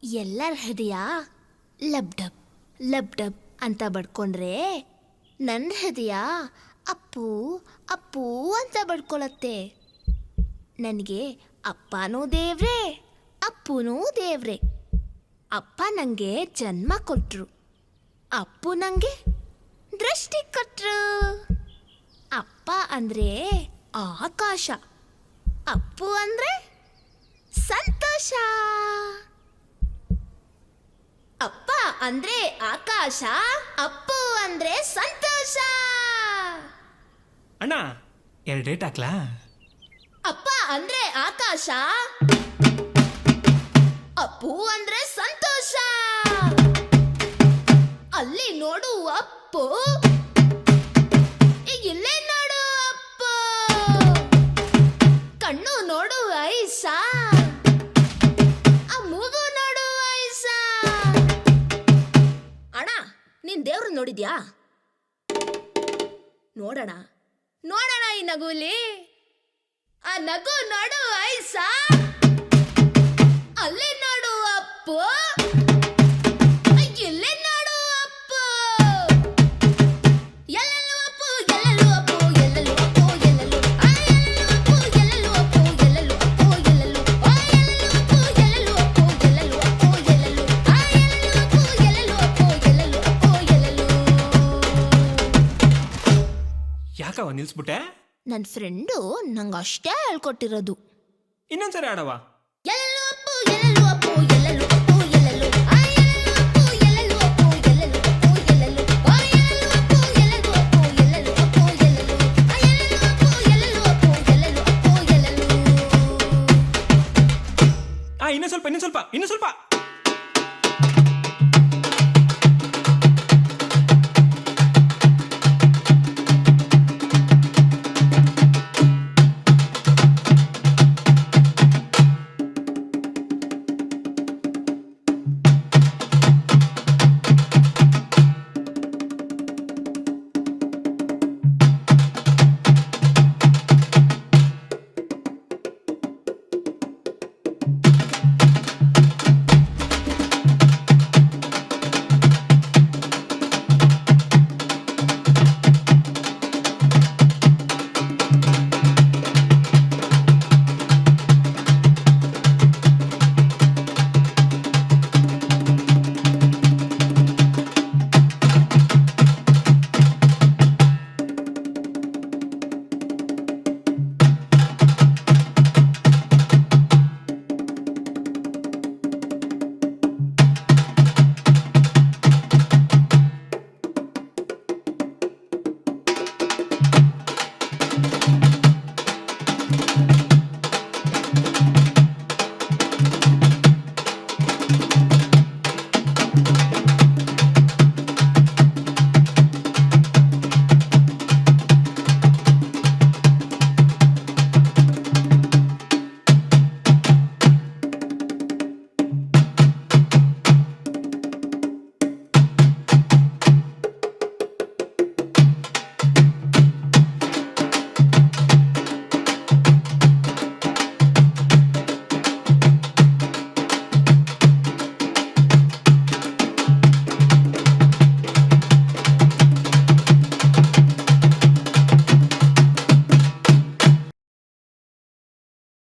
ಎಲ್ಲರ ಹೃದಯ ಲಬ್ dub ಲಬ್ dub ಅಂತ ಬಡ್ಕೊಂಡ್ರೆ ನನ್ನ ಹೃದಯ ಅಪ್ಪು ಅಪ್ಪು ಅಂತ ಬಡ್ಕೊಳತ್ತೆ. ನನಗೆ ಅಪ್ಪನೂ ದೇವ್ರೆ ಅಪ್ಪನೂ ದೇವ್ರೆ. ಅಪ್ಪ ನನಗೆ ಜನ್ಮ ಕೊಟ್ಟರು, ಅಪ್ಪು ನನಗೆ ದೃಷ್ಟಿ ಕೊಟ್ಟರು. ಅಪ್ಪ ಅಂದರೆ ಆಕಾಶ, ಅಪ್ಪು ಅಂದರೆ ಸಂತೋಷ. ಅಪ್ಪ ಅಂದ್ರೆ ಆಕಾಶ, ಅಪ್ಪು ಅಂದ್ರೆ ಸಂತೋಷ. ಅಣ್ಣ 2 ಡೇಟ್ ಹಾಕ್ಲಾ? ಅಪ್ಪ ಅಂದ್ರೆ ಆಕಾಶ, ಅಪ್ಪು ಅಂದ್ರೆ ಸಂತೋಷ. ಅಲ್ಲಿ ನೋಡು ಅಪ್ಪು, ಇಲ್ಲೇ ನೋಡು ಅಪ್ಪು. ಕಣ್ಣು ನೋಡು ಐಸಾ, ಆ ಮೂಗು ನೋಡು ಐಸಾ. ಅಣ್ಣ, ನೀನ್ ದೇವ್ರು ನೋಡಿದ್ಯಾ? ನೋಡೋಣ ನೋಡೋಣ ಈ ನಗುಲಿ. ಆ ನಗು ನೋಡು ಐಸಾ, ಅಲ್ಲಿ ನೋಡು ಅಪ್ಪು, ಇಲ್ಲೇ ನೋಡು ಅಪ್ಪು. ಎಲ್ಲೆಲ್ಲೂ ಅಪ್ಪು, ಎಲ್ಲೆಲ್ಲೂ ಅಪ್ಪು, ಎಲ್ಲೆಲ್ಲೂ ಅಪ್ಪು, ಎಲ್ಲೆಲ್ಲೂ ಅಪ್ಪು, ಎಲ್ಲೆಲ್ಲೂ ಅಪ್ಪು, ಎಲ್ಲೆಲ್ಲೂ ಅಪ್ಪು, ಎಲ್ಲೆಲ್ಲೂ ಅಪ್ಪು, ಎಲ್ಲೆಲ್ಲೂ ಅಪ್ಪು, ಎಲ್ಲೆಲ್ಲೂ ಅಪ್ಪು, ಎಲ್ಲೆಲ್ಲೂ ಅಪ್ಪು, ಎಲ್ಲೆಲ್ಲೂ ಅಪ್ಪು, ಎಲ್ಲೆಲ್ಲೂ ಅಪ್ಪು, ಎಲ್ಲೆಲ್ಲೂ. ಯಾಕವ ನಿಲ್ಸ್ಬಿಟ್ಟೆ? ನನ್ನ ಫ್ರೆಂಡು ನಂಗೆ ಅಷ್ಟೇ ಹೇಳ್ಕೊಟ್ಟಿರೋದು. ಇನ್ನೊಂದ್ಸರಿ ಆಡವ. ಎಲ್ಲೆಲ್ಲೂ ಅಪ್ಪು, ಎಲ್ಲೆಲ್ಲೂ ಅಪ್ಪು, ಎಲ್ಲೆಲ್ಲೂ ಅಪ್ಪು, ಎಲ್ಲೆಲ್ಲೂ ಅಪ್ಪು, ಎಲ್ಲೆಲ್ಲೂ ಅಪ್ಪು, ಎಲ್ಲೆಲ್ಲೂ ಅಪ್ಪು, ಎಲ್ಲೆಲ್ಲೂ ಅಪ್ಪು, ಎಲ್ಲೆಲ್ಲೂ ಅಪ್ಪು, ಎಲ್ಲೆಲ್ಲೂ ಅಪ್ಪು, ಎಲ್ಲೆಲ್ಲೂ ಎಲ್ಲೆಲ್ಲೂ ಅಪ್ಪು, ಎಲ್ಲೆಲ್ಲೂ ಅಪ್ಪು, ಎಲ್ಲೆಲ್ಲೂ. ಇನ್ನೂ ಸ್ವಲ್ಪ